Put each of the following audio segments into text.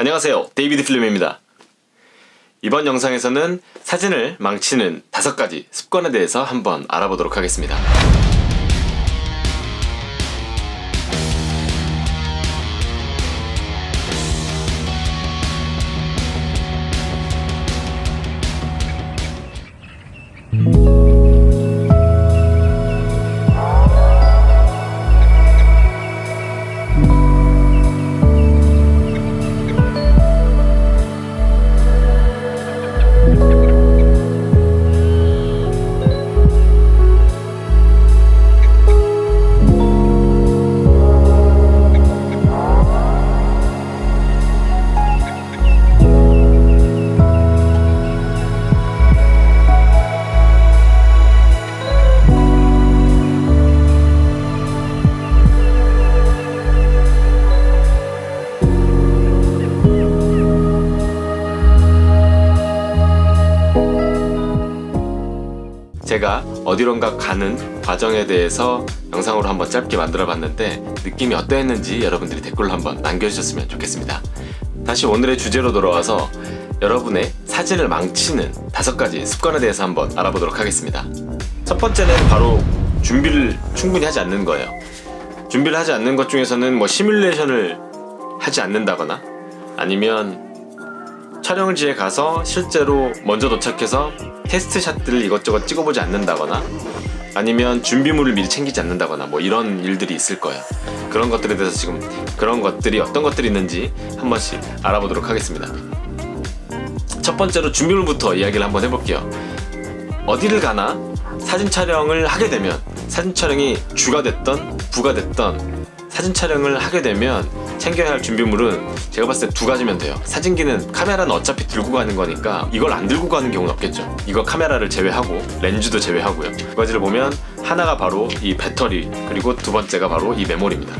안녕하세요, 데이비드 필름입니다. 이번 영상에서는 사진을 망치는 5가지 습관에 대해서 한번 알아보도록 하겠습니다. 제가 어디론가 가는 과정에 대해서 영상으로 한번 짧게 만들어 봤는데 느낌이 어떠했는지 여러분들이 댓글로 한번 남겨주셨으면 좋겠습니다. 다시 오늘의 주제로 돌아와서 여러분의 사진을 망치는 5가지 습관에 대해서 한번 알아보도록 하겠습니다. 첫 번째는 바로 준비를 충분히 하지 않는 거예요. 준비를 하지 않는 것 중에서는 뭐 시뮬레이션을 하지 않는다거나 아니면 촬영지에 가서 실제로 먼저 도착해서 테스트샷들을 이것저것 찍어보지 않는다거나 아니면 준비물을 미리 챙기지 않는다거나 뭐 이런 일들이 있을 거예요. 그런 것들에 대해서 지금 그런 것들이 어떤 것들이 있는지 한 번씩 알아보도록 하겠습니다. 첫 번째로 준비물부터 이야기를 한번 해볼게요. 어디를 가나 사진 촬영을 하게 되면 사진 촬영이 주가 됐던 부가 됐던 사진 촬영을 하게 되면 챙겨야 할 준비물은 제가 봤을 때 2가지면 돼요. 사진기는 카메라는 어차피 들고 가는 거니까 이걸 안 들고 가는 경우는 없겠죠. 이거 카메라를 제외하고 렌즈도 제외하고요. 2가지를 보면 하나가 바로 이 배터리, 그리고 2번째가 바로 이 메모리입니다.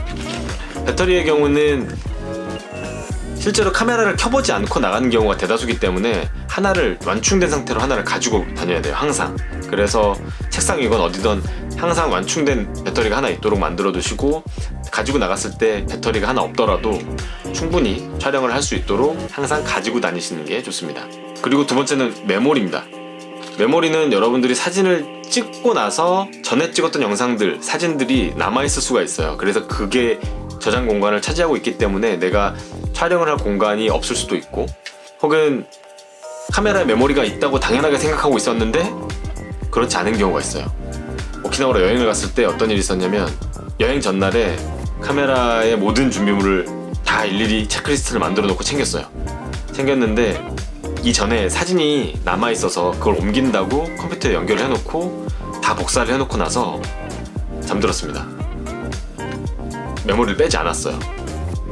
배터리의 경우는 실제로 카메라를 켜보지 않고 나가는 경우가 대다수기 때문에 하나를 완충된 상태로 하나를 가지고 다녀야 돼요, 항상. 그래서 책상이건 어디든 항상 완충된 배터리가 하나 있도록 만들어 두시고 가지고 나갔을 때 배터리가 하나 없더라도 충분히 촬영을 할 수 있도록 항상 가지고 다니시는 게 좋습니다. 그리고 2번째는 메모리입니다. 메모리는 여러분들이 사진을 찍고 나서 전에 찍었던 영상들, 사진들이 남아있을 수가 있어요. 그래서 그게 저장 공간을 차지하고 있기 때문에 내가 촬영을 할 공간이 없을 수도 있고, 혹은 카메라에 메모리가 있다고 당연하게 생각하고 있었는데 그렇지 않은 경우가 있어요. 오키나와로 여행을 갔을 때 어떤 일이 있었냐면, 여행 전날에 카메라의 모든 준비물을 다 일일이 체크리스트를 만들어 놓고 챙겼는데 이전에 사진이 남아있어서 그걸 옮긴다고 컴퓨터에 연결을 해놓고 다 복사를 해놓고 나서 잠들었습니다. 메모리를 빼지 않았어요.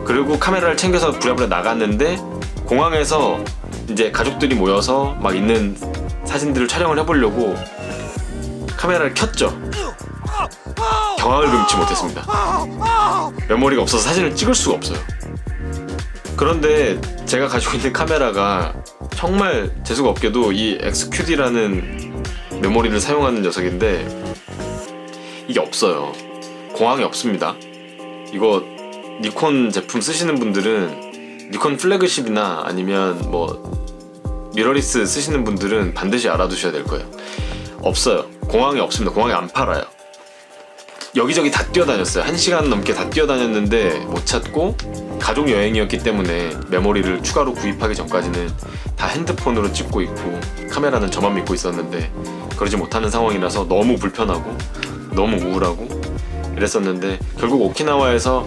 그리고 카메라를 챙겨서 부랴부랴 나갔는데 공항에서 이제 가족들이 모여서 막 있는 사진들을 촬영을 해보려고 카메라를 켰죠. 경악을 금치 못했습니다. 메모리가 없어서 사진을 찍을 수가 없어요. 그런데 제가 가지고 있는 카메라가 정말 재수가 없게도 이 XQD라는 메모리를 사용하는 녀석인데 이게 없어요. 공항에 없습니다. 이거 니콘 제품 쓰시는 분들은, 니콘 플래그십이나 아니면 뭐 미러리스 쓰시는 분들은 반드시 알아두셔야 될 거예요. 없어요. 공항에 없습니다. 공항에 안 팔아요. 여기저기 다 뛰어다녔어요. 1시간 넘게 다 뛰어다녔는데 못 찾고, 가족 여행이었기 때문에 메모리를 추가로 구입하기 전까지는 다 핸드폰으로 찍고 있고 카메라는 저만 믿고 있었는데 그러지 못하는 상황이라서 너무 불편하고 너무 우울하고 이랬었는데, 결국 오키나와에서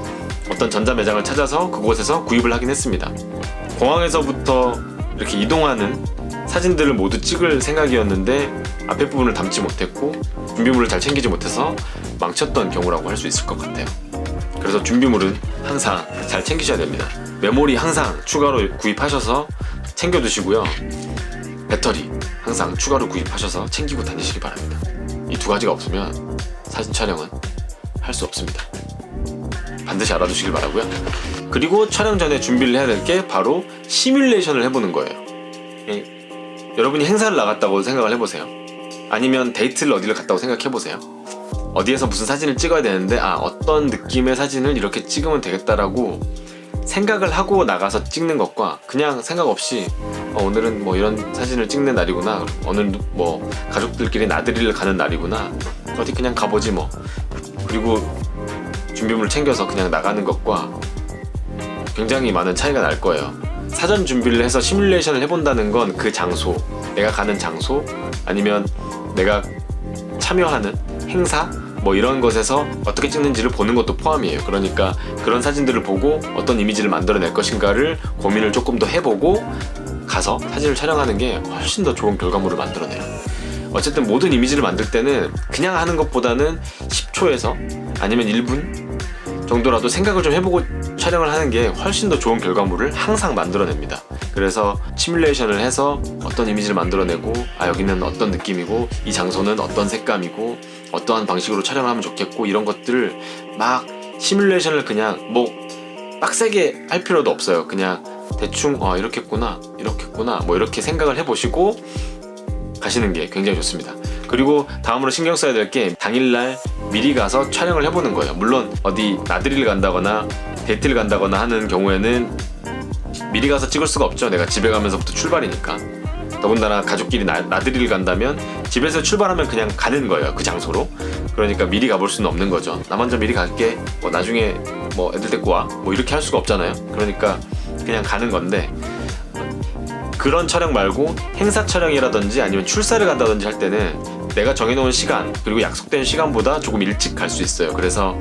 어떤 전자매장을 찾아서 그곳에서 구입을 하긴 했습니다. 공항에서부터 이렇게 이동하는 사진들을 모두 찍을 생각이었는데 앞에 부분을 담지 못했고 준비물을 잘 챙기지 못해서 망쳤던 경우라고 할 수 있을 것 같아요. 그래서 준비물은 항상 잘 챙기셔야 됩니다. 메모리 항상 추가로 구입하셔서 챙겨두시고요. 배터리 항상 추가로 구입하셔서 챙기고 다니시기 바랍니다. 이 2가지가 없으면 사진 촬영은 할 수 없습니다. 반드시 알아두시길 바라고요. 그리고 촬영 전에 준비를 해야 될 게 바로 시뮬레이션을 해보는 거예요. 여러분이 행사를 나갔다고 생각을 해보세요. 아니면 데이트를 어디를 갔다고 생각해보세요. 어디에서 무슨 사진을 찍어야 되는데 어떤 느낌의 사진을 이렇게 찍으면 되겠다라고 생각을 하고 나가서 찍는 것과 그냥 생각 없이 오늘은 뭐 이런 사진을 찍는 날이구나, 오늘 뭐 가족들끼리 나들이를 가는 날이구나, 어디 그냥 가보지 뭐, 그리고 준비물 챙겨서 그냥 나가는 것과 굉장히 많은 차이가 날 거예요. 사전 준비를 해서 시뮬레이션을 해본다는 건 그 장소, 내가 가는 장소, 아니면 내가 참여하는 행사 뭐 이런 것에서 어떻게 찍는지를 보는 것도 포함이에요. 그러니까 그런 사진들을 보고 어떤 이미지를 만들어낼 것인가를 고민을 조금 더 해보고 가서 사진을 촬영하는 게 훨씬 더 좋은 결과물을 만들어내요. 어쨌든 모든 이미지를 만들 때는 그냥 하는 것보다는 10초에서 아니면 1분 정도라도 생각을 좀 해보고 촬영을 하는 게 훨씬 더 좋은 결과물을 항상 만들어냅니다. 그래서 시뮬레이션을 해서 어떤 이미지를 만들어내고, 여기는 어떤 느낌이고, 이 장소는 어떤 색감이고, 어떠한 방식으로 촬영을 하면 좋겠고, 이런 것들을 막 시뮬레이션을 그냥 뭐 빡세게 할 필요도 없어요. 그냥 대충 이렇겠구나 뭐 이렇게 생각을 해보시고 가시는 게 굉장히 좋습니다. 그리고 다음으로 신경 써야 될 게 당일날 미리 가서 촬영을 해보는 거예요. 물론 어디 나들이를 간다거나 데이트를 간다거나 하는 경우에는 미리 가서 찍을 수가 없죠. 내가 집에 가면서부터 출발이니까. 더군다나 가족끼리 나들이를 간다면 집에서 출발하면 그냥 가는 거예요, 그 장소로. 그러니까 미리 가볼 수는 없는 거죠. 나 먼저 미리 갈게, 뭐 나중에 뭐 애들 데리고 와, 뭐 이렇게 할 수가 없잖아요. 그러니까 그냥 가는 건데, 그런 촬영 말고 행사 촬영이라든지 아니면 출사를 간다든지 할 때는 내가 정해놓은 시간 그리고 약속된 시간보다 조금 일찍 갈 수 있어요. 그래서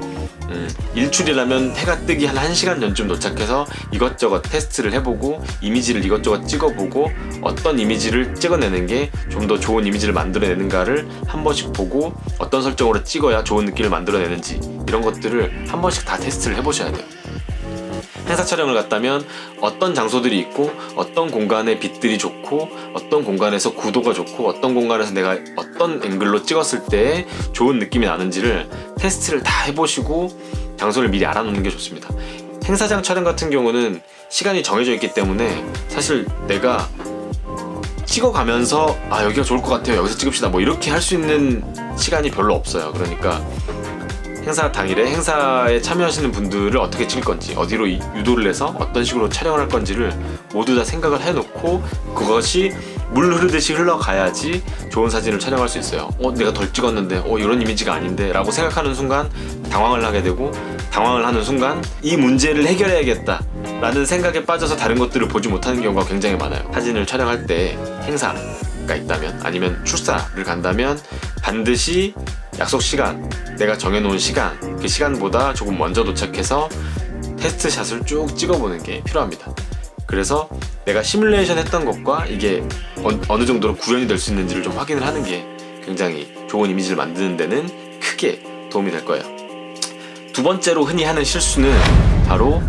일출이라면 해가 뜨기 한 1시간 전쯤 도착해서 이것저것 테스트를 해보고 이미지를 이것저것 찍어보고 어떤 이미지를 찍어내는 게 좀 더 좋은 이미지를 만들어내는가를 한 번씩 보고 어떤 설정으로 찍어야 좋은 느낌을 만들어내는지 이런 것들을 한 번씩 다 테스트를 해보셔야 돼요. 행사 촬영을 갔다면 어떤 장소들이 있고 어떤 공간에 빛들이 좋고 어떤 공간에서 구도가 좋고 어떤 공간에서 내가 어떤 앵글로 찍었을 때 좋은 느낌이 나는지를 테스트를 다 해보시고 장소를 미리 알아놓는 게 좋습니다. 행사장 촬영 같은 경우는 시간이 정해져 있기 때문에 사실 내가 찍어가면서 여기가 좋을 것 같아요, 여기서 찍읍시다 뭐 이렇게 할 수 있는 시간이 별로 없어요. 그러니까 행사 당일에 행사에 참여하시는 분들을 어떻게 찍을 건지, 어디로 유도를 해서 어떤 식으로 촬영을 할 건지를 모두 다 생각을 해놓고 그것이 물 흐르듯이 흘러가야지 좋은 사진을 촬영할 수 있어요. 내가 덜 찍었는데 이런 이미지가 아닌데 라고 생각하는 순간 당황을 하게 되고, 당황을 하는 순간 이 문제를 해결해야겠다 라는 생각에 빠져서 다른 것들을 보지 못하는 경우가 굉장히 많아요. 사진을 촬영할 때 행사가 있다면 아니면 출사를 간다면 반드시 약속 시간, 내가 정해놓은 시간, 그 시간보다 조금 먼저 도착해서 테스트샷을 쭉 찍어보는 게 필요합니다. 그래서 내가 시뮬레이션 했던 것과 이게 어느 정도로 구현이 될 수 있는지를 좀 확인을 하는 게 굉장히 좋은 이미지를 만드는 데는 크게 도움이 될 거예요. 두 번째로 흔히 하는 실수는 바로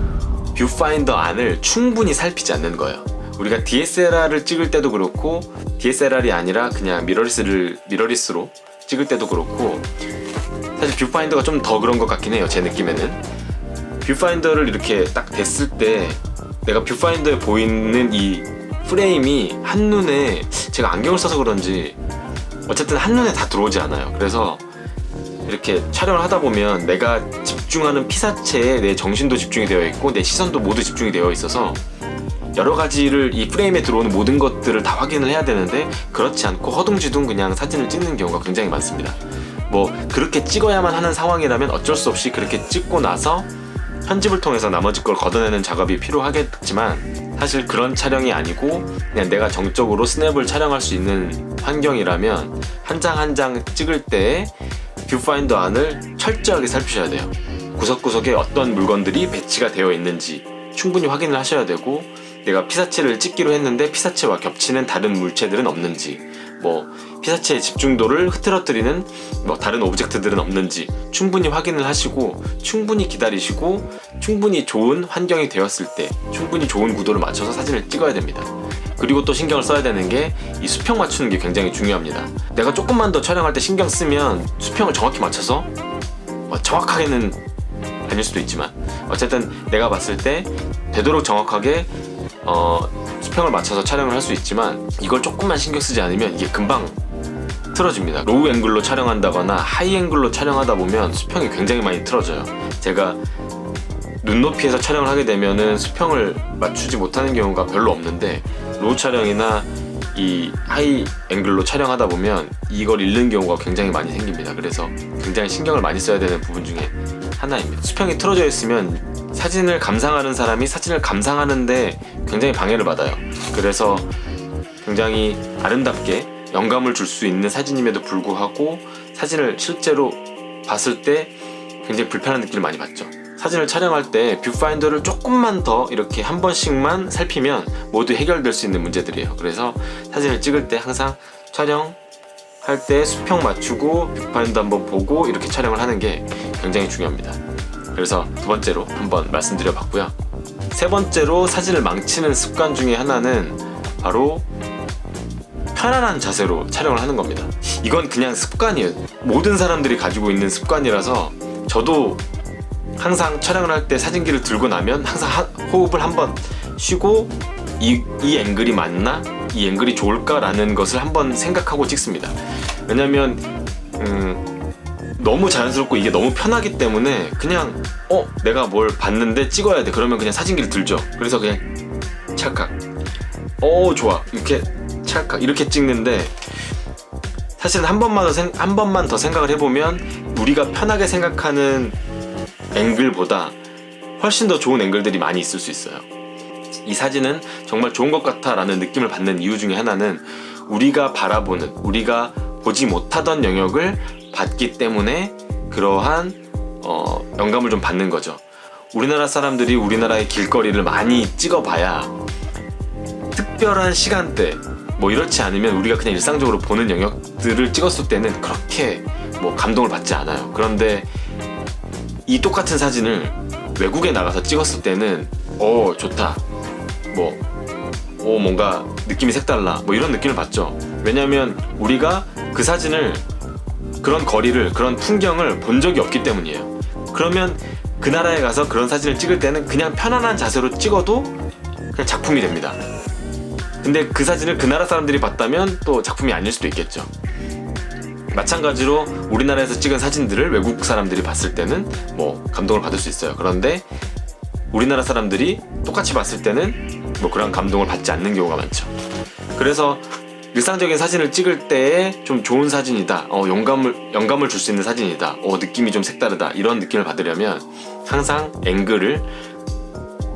뷰파인더 안을 충분히 살피지 않는 거예요. 우리가 DSLR을 찍을 때도 그렇고 DSLR이 아니라 그냥 미러리스로 찍을 때도 그렇고 사실 뷰파인더가 좀 더 그런 것 같긴 해요. 제 느낌에는 뷰파인더를 이렇게 딱 댔을 때 내가 뷰파인더에 보이는 이 프레임이 한눈에, 제가 안경을 써서 그런지 어쨌든 한눈에 다 들어오지 않아요. 그래서 이렇게 촬영을 하다 보면 내가 집중하는 피사체에 내 정신도 집중이 되어 있고 내 시선도 모두 집중이 되어 있어서 여러 가지를 이 프레임에 들어오는 모든 것들을 다 확인을 해야 되는데 그렇지 않고 허둥지둥 그냥 사진을 찍는 경우가 굉장히 많습니다. 뭐 그렇게 찍어야만 하는 상황이라면 어쩔 수 없이 그렇게 찍고 나서 편집을 통해서 나머지 걸 걷어내는 작업이 필요하겠지만 사실 그런 촬영이 아니고 그냥 내가 정적으로 스냅을 촬영할 수 있는 환경이라면 한 장 한 장 찍을 때 뷰파인더 안을 철저하게 살피셔야 돼요. 구석구석에 어떤 물건들이 배치가 되어 있는지 충분히 확인을 하셔야 되고, 내가 피사체를 찍기로 했는데 피사체와 겹치는 다른 물체들은 없는지, 뭐 피사체의 집중도를 흐트러뜨리는 다른 오브젝트들은 없는지 충분히 확인을 하시고 충분히 기다리시고 충분히 좋은 환경이 되었을 때 충분히 좋은 구도를 맞춰서 사진을 찍어야 됩니다. 그리고 또 신경을 써야 되는 게 이 수평 맞추는 게 굉장히 중요합니다. 내가 조금만 더 촬영할 때 신경 쓰면 수평을 정확히 맞춰서 정확하게는 아닐 수도 있지만 어쨌든 내가 봤을 때 되도록 정확하게 수평을 맞춰서 촬영을 할 수 있지만 이걸 조금만 신경 쓰지 않으면 이게 금방 틀어집니다. 로우 앵글로 촬영한다거나 하이 앵글로 촬영하다 보면 수평이 굉장히 많이 틀어져요. 제가 눈높이에서 촬영을 하게 되면은 수평을 맞추지 못하는 경우가 별로 없는데, 로우 촬영이나 이 하이 앵글로 촬영하다 보면 이걸 잃는 경우가 굉장히 많이 생깁니다. 그래서 굉장히 신경을 많이 써야 되는 부분 중에 하나입니다. 수평이 틀어져 있으면 사진을 감상하는 사람이 사진을 감상하는데 굉장히 방해를 받아요. 그래서 굉장히 아름답게 영감을 줄 수 있는 사진임에도 불구하고 사진을 실제로 봤을 때 굉장히 불편한 느낌을 많이 받죠. 사진을 촬영할 때 뷰파인더를 조금만 더 이렇게 한 번씩만 살피면 모두 해결될 수 있는 문제들이에요. 그래서 사진을 찍을 때 항상 촬영할 때 수평 맞추고 뷰파인더 한번 보고 이렇게 촬영을 하는 게 굉장히 중요합니다. 그래서 두 번째로 한번 말씀드려 봤고요. 세 번째로 사진을 망치는 습관 중에 하나는 바로 편안한 자세로 촬영을 하는 겁니다. 이건 그냥 습관이에요. 모든 사람들이 가지고 있는 습관이라서 저도 항상 촬영을 할 때 사진기를 들고 나면 항상 호흡을 한번 쉬고 이 앵글이 맞나? 이 앵글이 좋을까라는 것을 한번 생각하고 찍습니다. 왜냐면 너무 자연스럽고 이게 너무 편하기 때문에 그냥 내가 뭘 봤는데 찍어야 돼. 그러면 그냥 사진기를 들죠. 그래서 그냥 찰칵 좋아 이렇게 찰칵 이렇게 찍는데, 사실 한 번만 더 생각을 해보면 우리가 편하게 생각하는 앵글보다 훨씬 더 좋은 앵글들이 많이 있을 수 있어요. 이 사진은 정말 좋은 것 같아 라는 느낌을 받는 이유 중에 하나는 우리가 바라보는, 우리가 보지 못하던 영역을 봤기 때문에 그러한 영감을 좀 받는 거죠. 우리나라 사람들이 우리나라의 길거리를 많이 찍어봐야 특별한 시간대 뭐 이렇지 않으면 우리가 그냥 일상적으로 보는 영역들을 찍었을 때는 그렇게 뭐 감동을 받지 않아요. 그런데 이 똑같은 사진을 외국에 나가서 찍었을 때는 좋다, 뭔가 느낌이 색달라, 뭐 이런 느낌을 받죠. 왜냐면 우리가 그 사진을, 그런 거리를, 그런 풍경을 본 적이 없기 때문이에요. 그러면 그 나라에 가서 그런 사진을 찍을 때는 그냥 편안한 자세로 찍어도 그냥 작품이 됩니다. 근데 그 사진을 그 나라 사람들이 봤다면 또 작품이 아닐 수도 있겠죠. 마찬가지로 우리나라에서 찍은 사진들을 외국 사람들이 봤을 때는 뭐 감동을 받을 수 있어요. 그런데 우리나라 사람들이 똑같이 봤을 때는 뭐 그런 감동을 받지 않는 경우가 많죠. 그래서 일상적인 사진을 찍을 때에 좀 좋은 사진이다, 영감을 줄 수 있는 사진이다, 느낌이 좀 색다르다, 이런 느낌을 받으려면 항상 앵글을,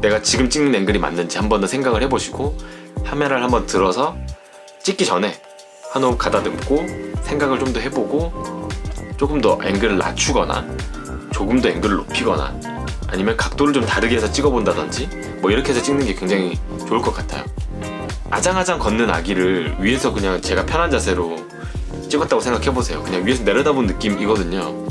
내가 지금 찍는 앵글이 맞는지 한 번 더 생각을 해보시고 카메라를 한번 들어서 찍기 전에 한 호흡 가다듬고 생각을 좀 더 해보고 조금 더 앵글을 낮추거나 조금 더 앵글을 높이거나 아니면 각도를 좀 다르게 해서 찍어본다든지 뭐 이렇게 해서 찍는 게 굉장히 좋을 것 같아요. 아장아장 걷는 아기를 위에서 그냥 제가 편한 자세로 찍었다고 생각해보세요. 그냥 위에서 내려다본 느낌이거든요.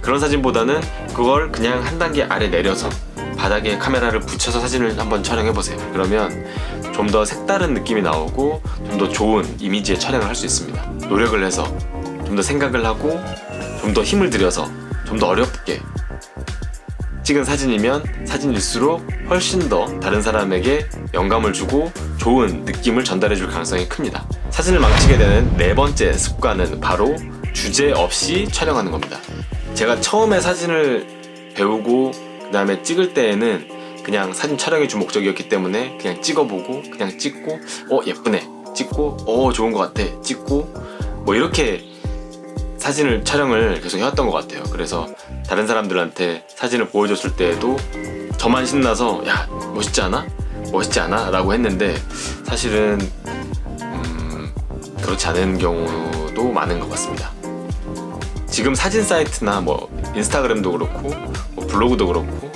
그런 사진보다는 그걸 그냥 한 단계 아래 내려서 바닥에 카메라를 붙여서 사진을 한번 촬영해보세요. 그러면 좀 더 색다른 느낌이 나오고 좀 더 좋은 이미지의 촬영을 할 수 있습니다. 노력을 해서 좀 더 생각을 하고 좀 더 힘을 들여서 좀 더 어렵게 찍은 사진이면 사진일수록 훨씬 더 다른 사람에게 영감을 주고 좋은 느낌을 전달해 줄 가능성이 큽니다. 사진을 망치게 되는 네 번째 습관은 바로 주제 없이 촬영하는 겁니다. 제가 처음에 사진을 배우고 그 다음에 찍을 때에는 그냥 사진 촬영이 주 목적이었기 때문에 그냥 찍어보고 그냥 찍고 예쁘네 찍고 좋은 것 같아 찍고 뭐 이렇게 사진을 촬영을 계속 해왔던 것 같아요. 그래서 다른 사람들한테 사진을 보여줬을 때에도 저만 신나서 야 멋있지 않아? 멋있지 않아? 라고 했는데 사실은 그렇지 않은 경우도 많은 것 같습니다. 지금 사진 사이트나 뭐 인스타그램도 그렇고 뭐 블로그도 그렇고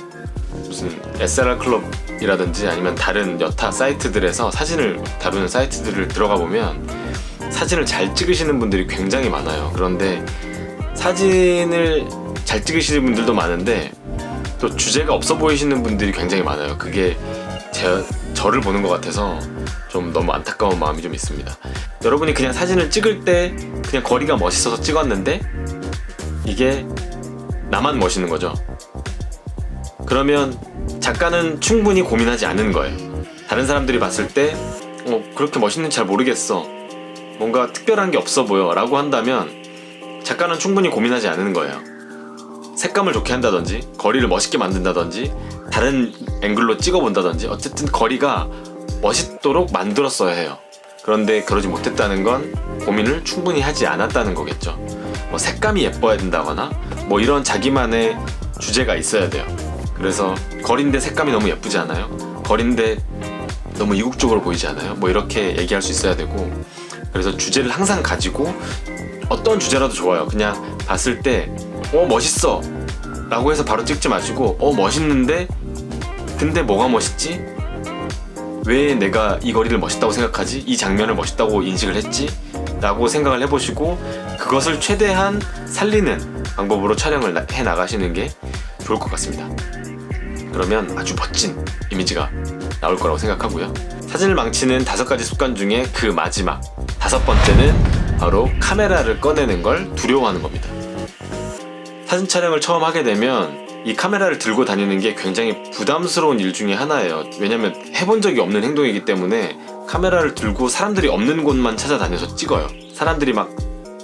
무슨 SLR 클럽이라든지 아니면 다른 여타 사이트들에서 사진을 다루는 사이트들을 들어가 보면 사진을 잘 찍으시는 분들이 굉장히 많아요. 그런데 사진을 잘 찍으시는 분들도 많은데 또 주제가 없어 보이시는 분들이 굉장히 많아요. 그게 저를 보는 것 같아서 좀 너무 안타까운 마음이 좀 있습니다. 여러분이 그냥 사진을 찍을 때 그냥 거리가 멋있어서 찍었는데 이게 나만 멋있는 거죠. 그러면 작가는 충분히 고민하지 않은 거예요. 다른 사람들이 봤을 때 그렇게 멋있는지 잘 모르겠어, 뭔가 특별한 게 없어 보여 라고 한다면 작가는 충분히 고민하지 않은 거예요. 색감을 좋게 한다든지 거리를 멋있게 만든다든지 다른 앵글로 찍어본다든지 어쨌든 거리가 멋있도록 만들었어야 해요. 그런데 그러지 못했다는 건 고민을 충분히 하지 않았다는 거겠죠. 뭐 색감이 예뻐야 된다거나 뭐 이런 자기만의 주제가 있어야 돼요. 그래서 거리인데 색감이 너무 예쁘지 않아요? 거리인데 너무 이국적으로 보이지 않아요? 뭐 이렇게 얘기할 수 있어야 되고, 그래서 주제를 항상 가지고 어떤 주제라도 좋아요. 그냥 봤을 때 멋있어 라고 해서 바로 찍지 마시고 멋있는데 근데 뭐가 멋있지? 왜 내가 이 거리를 멋있다고 생각하지? 이 장면을 멋있다고 인식을 했지? 라고 생각을 해보시고 그것을 최대한 살리는 방법으로 촬영을 해 나가시는 게 좋을 것 같습니다. 그러면 아주 멋진 이미지가 나올 거라고 생각하고요. 사진을 망치는 5가지 습관 중에 그 마지막 5번째는 바로 카메라를 꺼내는 걸 두려워하는 겁니다. 사진 촬영을 처음 하게 되면 이 카메라를 들고 다니는 게 굉장히 부담스러운 일 중에 하나예요. 왜냐면 해본 적이 없는 행동이기 때문에 카메라를 들고 사람들이 없는 곳만 찾아다녀서 찍어요. 사람들이 막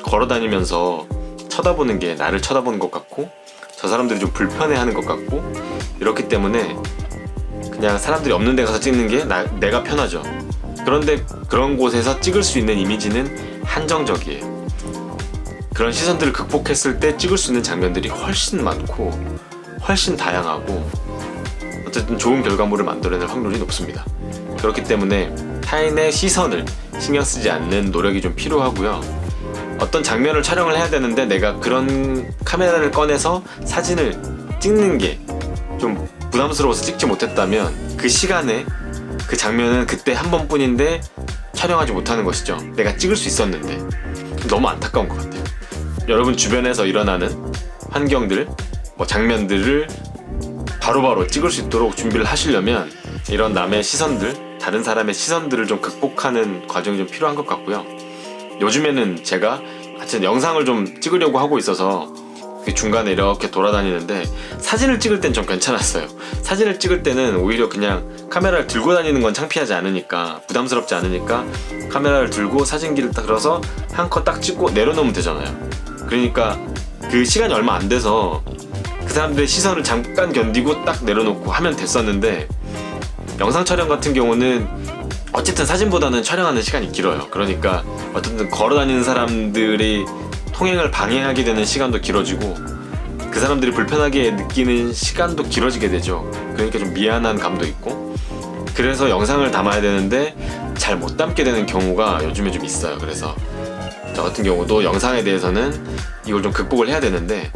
걸어다니면서 쳐다보는 게 나를 쳐다보는 것 같고 저 사람들이 좀 불편해하는 것 같고 이렇기 때문에 그냥 사람들이 없는 데 가서 찍는 게 내가 편하죠. 그런데 그런 곳에서 찍을 수 있는 이미지는 한정적이에요. 그런 시선들을 극복했을 때 찍을 수 있는 장면들이 훨씬 많고 훨씬 다양하고 어쨌든 좋은 결과물을 만들어낼 확률이 높습니다. 그렇기 때문에 타인의 시선을 신경 쓰지 않는 노력이 좀 필요하고요. 어떤 장면을 촬영을 해야 되는데 내가 그런 카메라를 꺼내서 사진을 찍는 게 좀 부담스러워서 찍지 못했다면 그 시간에 그 장면은 그때 한 번뿐인데 촬영하지 못하는 것이죠. 내가 찍을 수 있었는데 너무 안타까운 것 같아요. 여러분 주변에서 일어나는 환경들, 장면들을 바로바로 찍을 수 있도록 준비를 하시려면 이런 남의 시선들, 다른 사람의 시선들을 좀 극복하는 과정이 좀 필요한 것 같고요. 요즘에는 제가 하여튼 영상을 좀 찍으려고 하고 있어서 중간에 이렇게 돌아다니는데 사진을 찍을 땐 좀 괜찮았어요. 사진을 찍을 때는 오히려 그냥 카메라를 들고 다니는 건 창피하지 않으니까, 부담스럽지 않으니까 카메라를 들고 사진기를 딱 들어서 한 컷 딱 찍고 내려놓으면 되잖아요. 그러니까 그 시간이 얼마 안 돼서 그 사람들의 시선을 잠깐 견디고 딱 내려놓고 하면 됐었는데, 영상 촬영 같은 경우는 어쨌든 사진보다는 촬영하는 시간이 길어요. 그러니까 어쨌든 걸어다니는 사람들이 통행을 방해하게 되는 시간도 길어지고 그 사람들이 불편하게 느끼는 시간도 길어지게 되죠. 그러니까 좀 미안한 감도 있고, 그래서 영상을 담아야 되는데 잘 못 담게 되는 경우가 요즘에 좀 있어요. 그래서 저 같은 경우도 영상에 대해서는 이걸 좀 극복을 해야 되는데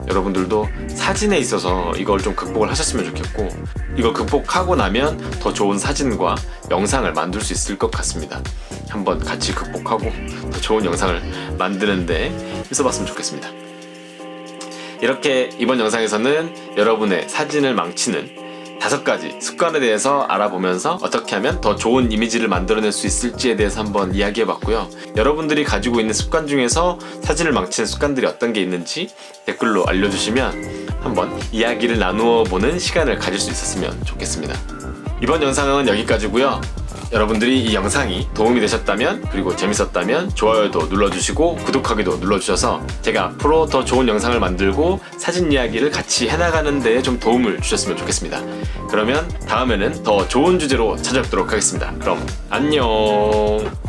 여러분들도 사진에 있어서 이걸 좀 극복을 하셨으면 좋겠고, 이걸 극복하고 나면 더 좋은 사진과 영상을 만들 수 있을 것 같습니다. 한번 같이 극복하고 더 좋은 영상을 만드는데 있어봤으면 좋겠습니다. 이렇게 이번 영상에서는 여러분의 사진을 망치는 5가지 습관에 대해서 알아보면서 어떻게 하면 더 좋은 이미지를 만들어낼 수 있을지에 대해서 한번 이야기해봤고요. 여러분들이 가지고 있는 습관 중에서 사진을 망치는 습관들이 어떤 게 있는지 댓글로 알려주시면 한번 이야기를 나누어 보는 시간을 가질 수 있었으면 좋겠습니다. 이번 영상은 여기까지고요. 여러분들이 이 영상이 도움이 되셨다면, 그리고 재밌었다면 좋아요도 눌러주시고 구독하기도 눌러주셔서 제가 앞으로 더 좋은 영상을 만들고 사진 이야기를 같이 해나가는 데에 좀 도움을 주셨으면 좋겠습니다. 그러면 다음에는 더 좋은 주제로 찾아뵙도록 하겠습니다. 그럼 안녕.